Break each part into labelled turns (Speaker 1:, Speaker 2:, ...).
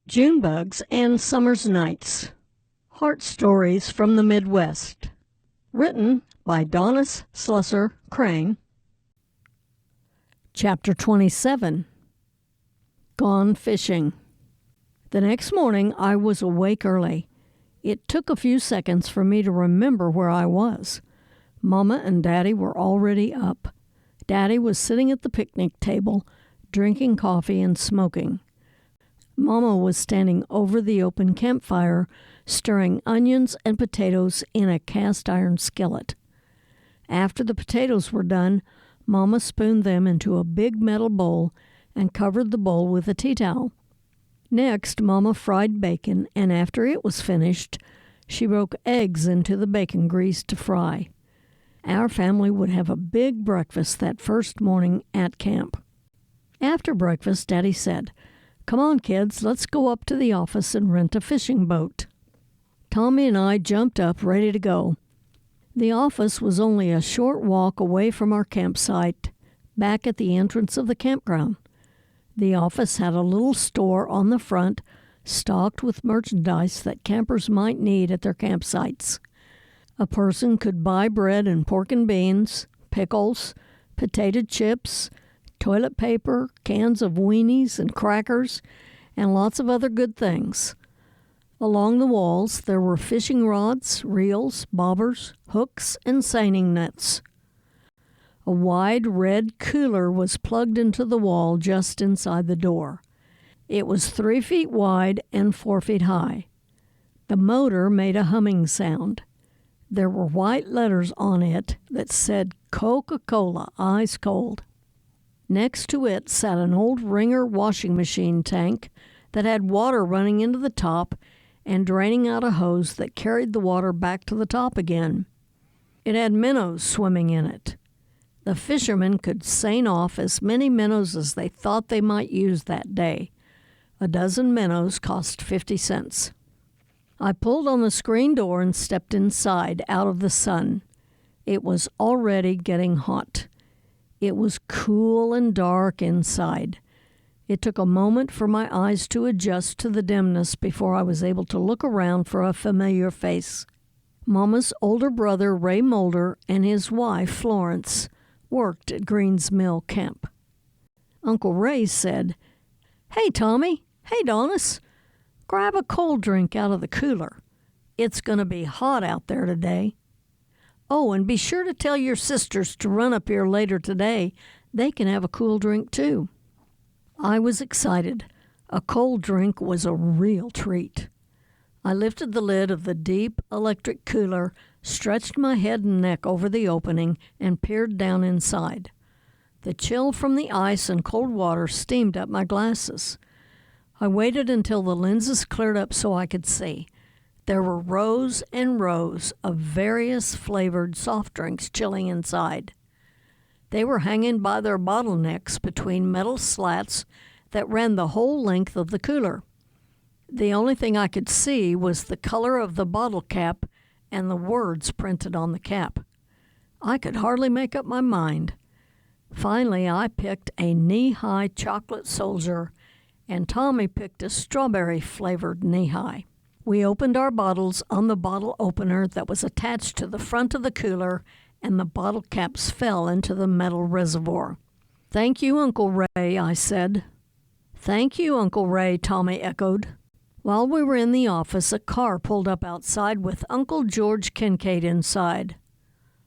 Speaker 1: June Bugs and Summer's Nights. Heart Stories from the Midwest. Written by Donis Slusser Crane. Chapter 27. Gone Fishing. The next morning I was awake early. It took a few seconds for me to remember where I was. Momma and Daddy were already up. Daddy was sitting at the picnic table, drinking coffee and smoking. Momma was standing over the open campfire, stirring onions and potatoes in a cast-iron skillet. After the potatoes were done, Momma spooned them into a big metal bowl and covered the bowl with a tea towel. Next, Momma fried bacon, and after it was finished, she broke eggs into the bacon grease to fry. Our family would have a big breakfast that first morning at camp. After breakfast, Daddy said, "Come on, kids, let's go up to the office and rent a fishing boat." Tommy and I jumped up, ready to go. The office was only a short walk away from our campsite, back at the entrance of the campground. The office had a little store on the front, stocked with merchandise that campers might need at their campsites. A person could buy bread and pork and beans, pickles, potato chips, toilet paper, cans of weenies and crackers, and lots of other good things. Along the walls there were fishing rods, reels, bobbers, hooks, and seining nets. A wide red cooler was plugged into the wall just inside the door. It was 3 feet wide and 4 feet high. The motor made a humming sound. There were white letters on it that said Coca-Cola Ice Cold. Next to it sat an old Wringer washing machine tank that had water running into the top and draining out a hose that carried the water back to the top again. It had minnows swimming in it. The fishermen could seine off as many minnows as they thought they might use that day. A dozen minnows cost 50 cents. I pulled on the screen door and stepped inside, out of the sun. It was already getting hot. It was cool and dark inside. It took a moment for my eyes to adjust to the dimness before I was able to look around for a familiar face. Mama's older brother, Ray Mulder, and his wife, Florence, worked at Green's Mill Camp. Uncle Ray said, "Hey, Tommy. Hey, Donis. Grab a cold drink out of the cooler. It's going to be hot out there today. Oh, and be sure to tell your sisters to run up here later today. They can have a cool drink too." I was excited. A cold drink was a real treat. I lifted the lid of the deep electric cooler, stretched my head and neck over the opening, and peered down inside. The chill from the ice and cold water steamed up my glasses. I waited until the lenses cleared up so I could see. There were rows and rows of various flavored soft drinks chilling inside. They were hanging by their bottlenecks between metal slats that ran the whole length of the cooler. The only thing I could see was the color of the bottle cap and the words printed on the cap. I could hardly make up my mind. Finally, I picked a knee-high chocolate soldier, and Tommy picked a strawberry-flavored knee-high. We opened our bottles on the bottle opener that was attached to the front of the cooler, and the bottle caps fell into the metal reservoir. "Thank you, Uncle Ray," I said. "Thank you, Uncle Ray," Tommy echoed. While we were in the office, a car pulled up outside with Uncle George Kincaid inside.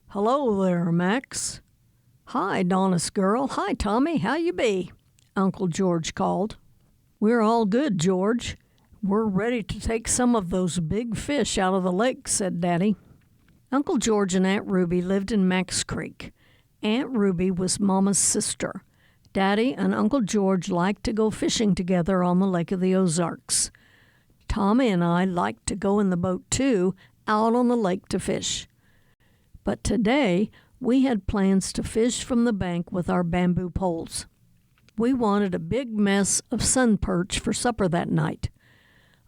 Speaker 1: "Hello there, Max." "Hi, Donis girl. Hi, Tommy. How you be?" Uncle George called. "We're all good, George. We're ready to take some of those big fish out of the lake," said Daddy. Uncle George and Aunt Ruby lived in Max Creek. Aunt Ruby was Mama's sister. Daddy and Uncle George liked to go fishing together on the Lake of the Ozarks. Tommy and I liked to go in the boat too, out on the lake to fish. But today we had plans to fish from the bank with our bamboo poles. We wanted a big mess of sun perch for supper that night.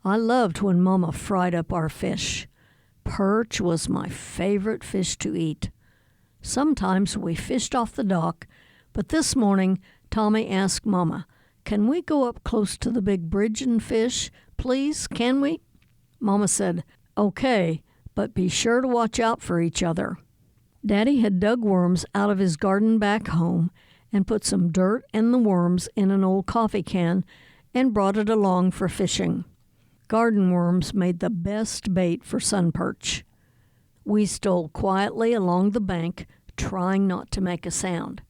Speaker 1: I loved when Momma fried up our fish. Perch was my favorite fish to eat. Sometimes we fished off the dock, but this morning Tommy asked Momma, "Can we go up close to the big bridge and fish? Please, can we?" Mama said, "Okay, but be sure to watch out for each other." Daddy had dug worms out of his garden back home and put some dirt and the worms in an old coffee can and brought it along for fishing. Garden worms made the best bait for sun perch. We stole quietly along the bank, trying not to make a sound.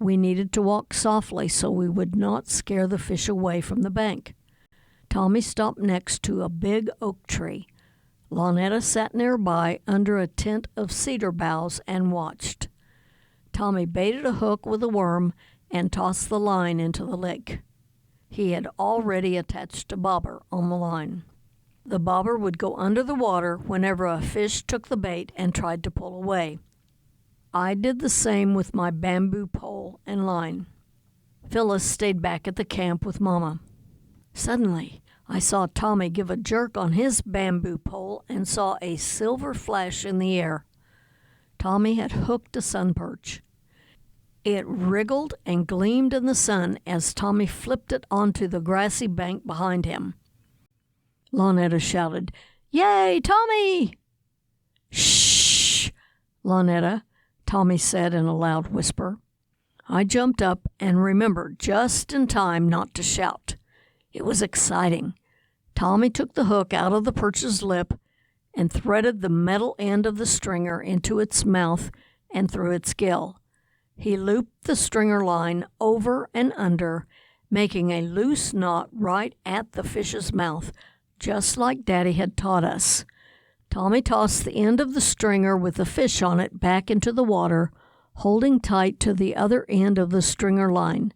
Speaker 1: We needed to walk softly so we would not scare the fish away from the bank. Tommy stopped next to a big oak tree. Lonetta sat nearby under a tent of cedar boughs and watched. Tommy baited a hook with a worm and tossed the line into the lake. He had already attached a bobber on the line. The bobber would go under the water whenever a fish took the bait and tried to pull away. I did the same with my bamboo pole and line. Phyllis stayed back at the camp with Momma. Suddenly, I saw Tommy give a jerk on his bamboo pole and saw a silver flash in the air. Tommy had hooked a sun perch. It wriggled and gleamed in the sun as Tommy flipped it onto the grassy bank behind him. Lonetta shouted, "Yay, Tommy!" "Shh, Lonetta," Tommy said in a loud whisper. I jumped up and remembered just in time not to shout. It was exciting. Tommy took the hook out of the perch's lip and threaded the metal end of the stringer into its mouth and through its gill. He looped the stringer line over and under, making a loose knot right at the fish's mouth, just like Daddy had taught us. Tommy tossed the end of the stringer with the fish on it back into the water, holding tight to the other end of the stringer line.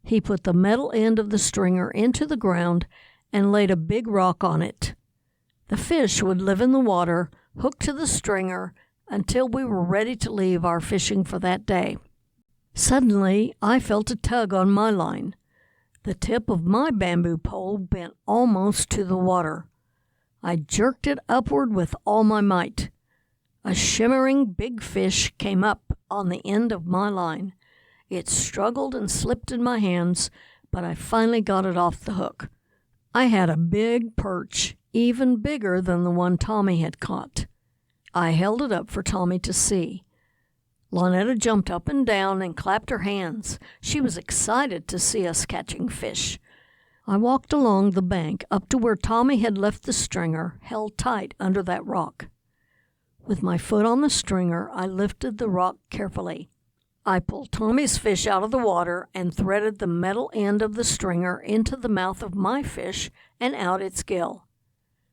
Speaker 1: He put the metal end of the stringer into the ground and laid a big rock on it. The fish would live in the water, hooked to the stringer, until we were ready to leave our fishing for that day. Suddenly, I felt a tug on my line. The tip of my bamboo pole bent almost to the water. I jerked it upward with all my might. A shimmering big fish came up on the end of my line. It struggled and slipped in my hands, but I finally got it off the hook. I had a big perch, even bigger than the one Tommy had caught. I held it up for Tommy to see. Lonetta jumped up and down and clapped her hands. She was excited to see us catching fish. I walked along the bank up to where Tommy had left the stringer, held tight under that rock. With my foot on the stringer, I lifted the rock carefully. I pulled Tommy's fish out of the water and threaded the metal end of the stringer into the mouth of my fish and out its gill.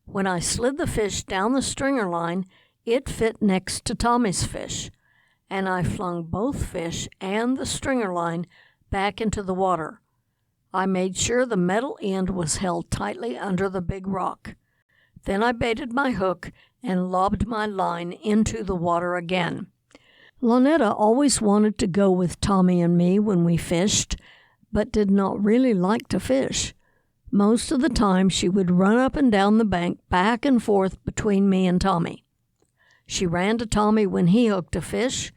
Speaker 1: When I slid the fish down the stringer line, it fit next to Tommy's fish, and I flung both fish and the stringer line back into the water. I made sure the metal end was held tightly under the big rock. Then I baited my hook and lobbed my line into the water again. Lonetta always wanted to go with Tommy and me when we fished, but did not really like to fish. Most of the time she would run up and down the bank back and forth between me and Tommy. She ran to Tommy when he hooked a fish,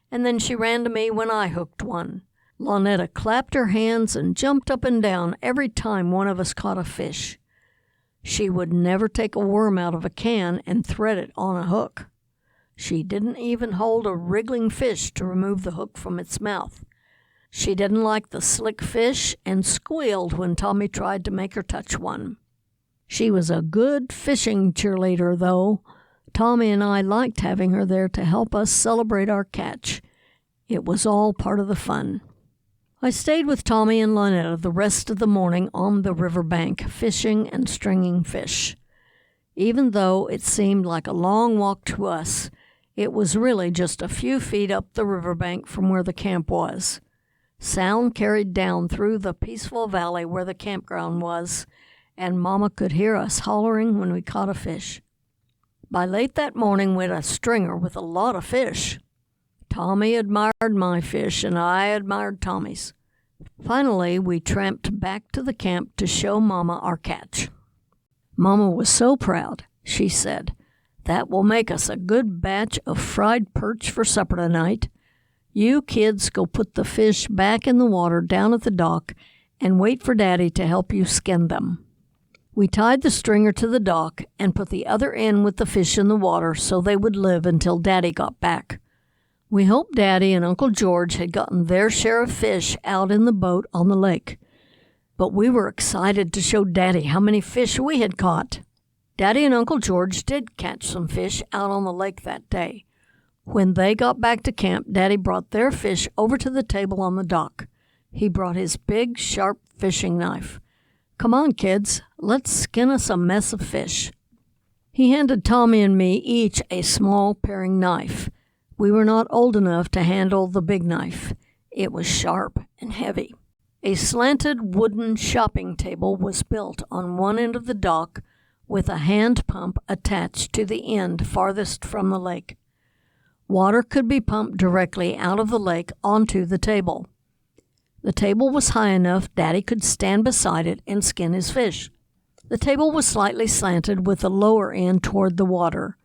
Speaker 1: and then she ran to me when I hooked one. Lonetta clapped her hands and jumped up and down every time one of us caught a fish. She would never take a worm out of a can and thread it on a hook. She didn't even hold a wriggling fish to remove the hook from its mouth. She didn't like the slick fish and squealed when Tommy tried to make her touch one. She was a good fishing cheerleader, though. Tommy and I liked having her there to help us celebrate our catch. It was all part of the fun. I stayed with Tommy and Lonetta the rest of the morning on the riverbank, fishing and stringing fish. Even though it seemed like a long walk to us, it was really just a few feet up the riverbank from where the camp was. Sound carried down through the peaceful valley where the campground was, and Momma could hear us hollering when we caught a fish. By late that morning we had a stringer with a lot of fish. Tommy admired my fish, and I admired Tommy's. Finally, we tramped back to the camp to show Momma our catch. Momma was so proud. She said, "That will make us a good batch of fried perch for supper tonight. You kids go put the fish back in the water down at the dock, and wait for Daddy to help you skin them. We tied the stringer to the dock and put the other end with the fish in the water so they would live until Daddy got back. We hoped Daddy and Uncle George had gotten their share of fish out in the boat on the lake, but we were excited to show Daddy how many fish we had caught. Daddy and Uncle George did catch some fish out on the lake that day. When they got back to camp, Daddy brought their fish over to the table on the dock. He brought his big, sharp fishing knife. "Come on, kids, let's skin us a mess of fish." He handed Tommy and me each a small paring knife. We were not old enough to handle the big knife. It was sharp and heavy. A slanted wooden shopping table was built on one end of the dock with a hand pump attached to the end farthest from the lake. Water could be pumped directly out of the lake onto the table. The table was high enough Daddy could stand beside it and skin his fish. The table was slightly slanted with the lower end toward the water.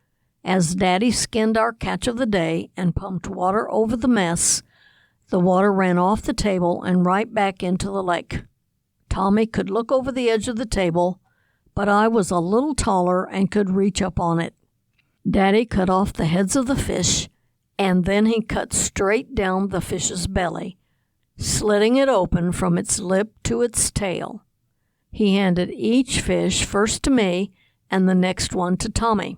Speaker 1: As Daddy skinned our catch of the day and pumped water over the mess, the water ran off the table and right back into the lake. Tommy could look over the edge of the table, but I was a little taller and could reach up on it. Daddy cut off the heads of the fish, and then he cut straight down the fish's belly, slitting it open from its lip to its tail. He handed each fish first to me and the next one to Tommy.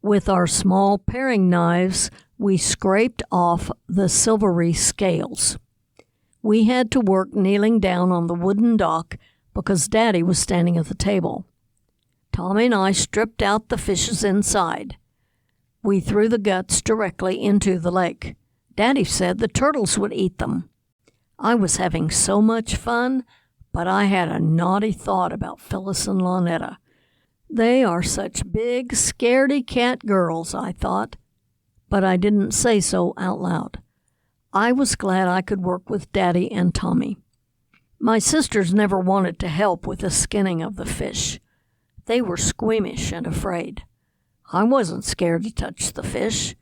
Speaker 1: With our small paring knives, we scraped off the silvery scales. We had to work kneeling down on the wooden dock because Daddy was standing at the table. Tommy and I stripped out the fish's inside. We threw the guts directly into the lake. Daddy said the turtles would eat them. I was having so much fun, but I had a naughty thought about Phyllis and Lonetta. They are such big, scaredy cat girls, I thought, but I didn't say so out loud. I was glad I could work with Daddy and Tommy. My sisters never wanted to help with the skinning of the fish. They were squeamish and afraid. I wasn't scared to touch the fish.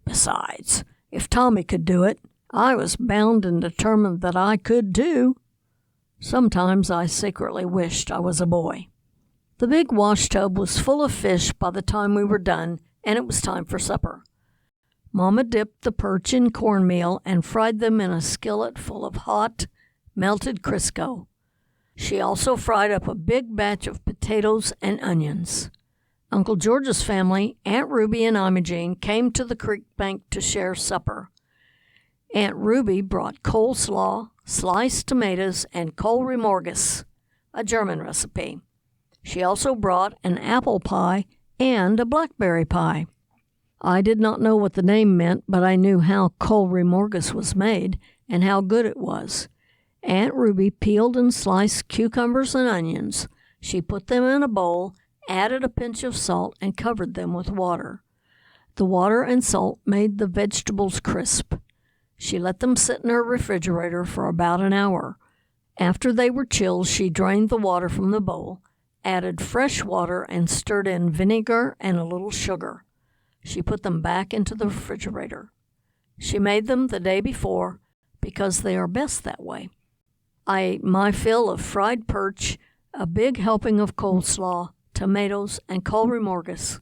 Speaker 1: Besides, if Tommy could do it, I was bound and determined that I could too. Sometimes I secretly wished I was a boy. The big wash tub was full of fish by the time we were done, and it was time for supper. Momma dipped the perch in cornmeal and fried them in a skillet full of hot, melted Crisco. She also fried up a big batch of potatoes and onions. Uncle George's family, Aunt Ruby and Imogene, came to the creek bank to share supper. Aunt Ruby brought coleslaw, sliced tomatoes, and cole remorges, a German recipe. She also brought an apple pie and a blackberry pie. I did not know what the name meant, but I knew how cole remorges was made and how good it was. Aunt Ruby peeled and sliced cucumbers and onions. She put them in a bowl, added a pinch of salt, and covered them with water. The water and salt made the vegetables crisp. She let them sit in her refrigerator for about an hour. After they were chilled, she drained the water from the bowl, added fresh water, and stirred in vinegar and a little sugar. She put them back into the refrigerator. She made them the day before because they are best that way. I ate my fill of fried perch, a big helping of coleslaw, tomatoes, and cole remorges.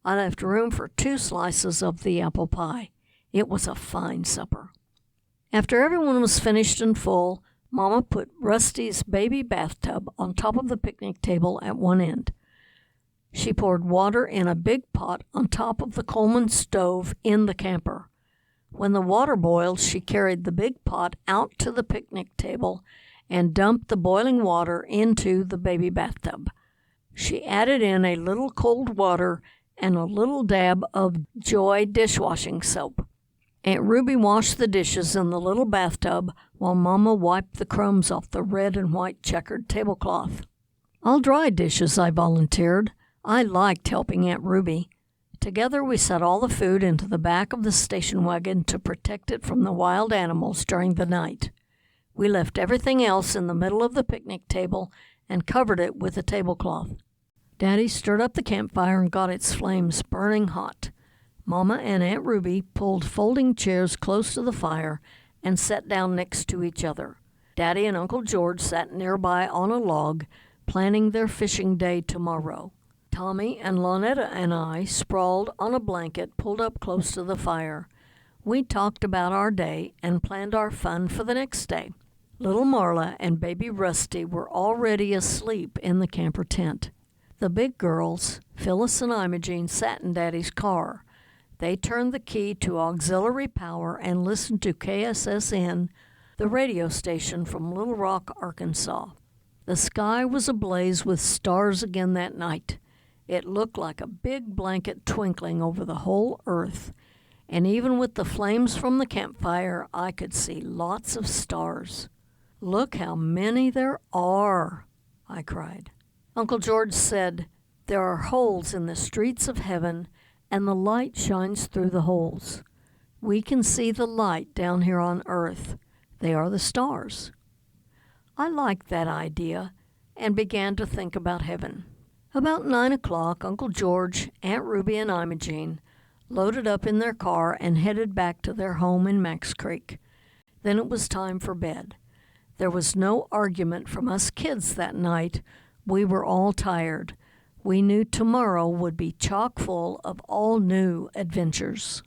Speaker 1: I left room for 2 slices of the apple pie. It was a fine supper. After everyone was finished and full, Momma put Rusty's baby bathtub on top of the picnic table at one end. She poured water in a big pot on top of the Coleman stove in the camper. When the water boiled, she carried the big pot out to the picnic table and dumped the boiling water into the baby bathtub. She added in a little cold water and a little dab of Joy dishwashing soap. Aunt Ruby washed the dishes in the little bathtub while Momma wiped the crumbs off the red and white checkered tablecloth. "I'll dry dishes," I volunteered. I liked helping Aunt Ruby. Together we set all the food into the back of the station wagon to protect it from the wild animals during the night. We left everything else in the middle of the picnic table and covered it with a tablecloth. Daddy stirred up the campfire and got its flames burning hot. Momma and Aunt Ruby pulled folding chairs close to the fire and sat down next to each other. Daddy and Uncle George sat nearby on a log, planning their fishing day tomorrow. Tommy and Lonetta and I sprawled on a blanket pulled up close to the fire. We talked about our day and planned our fun for the next day. Little Marla and baby Rusty were already asleep in the camper tent. The big girls, Phyllis and Imogene, sat in Daddy's car. They turned the key to auxiliary power and listened to KSSN, the radio station from Little Rock, Arkansas. The sky was ablaze with stars again that night. It looked like a big blanket twinkling over the whole earth, and even with the flames from the campfire, I could see lots of stars. "Look how many there are," I cried. Uncle George said, "There are holes in the streets of heaven, and the light shines through the holes. We can see the light down here on earth. They are the stars." I liked that idea and began to think about heaven. About 9 o'clock, Uncle George, Aunt Ruby, and Imogene loaded up in their car and headed back to their home in Max Creek. Then it was time for bed. There was no argument from us kids that night. We were all tired. We knew tomorrow would be chock full of all new adventures.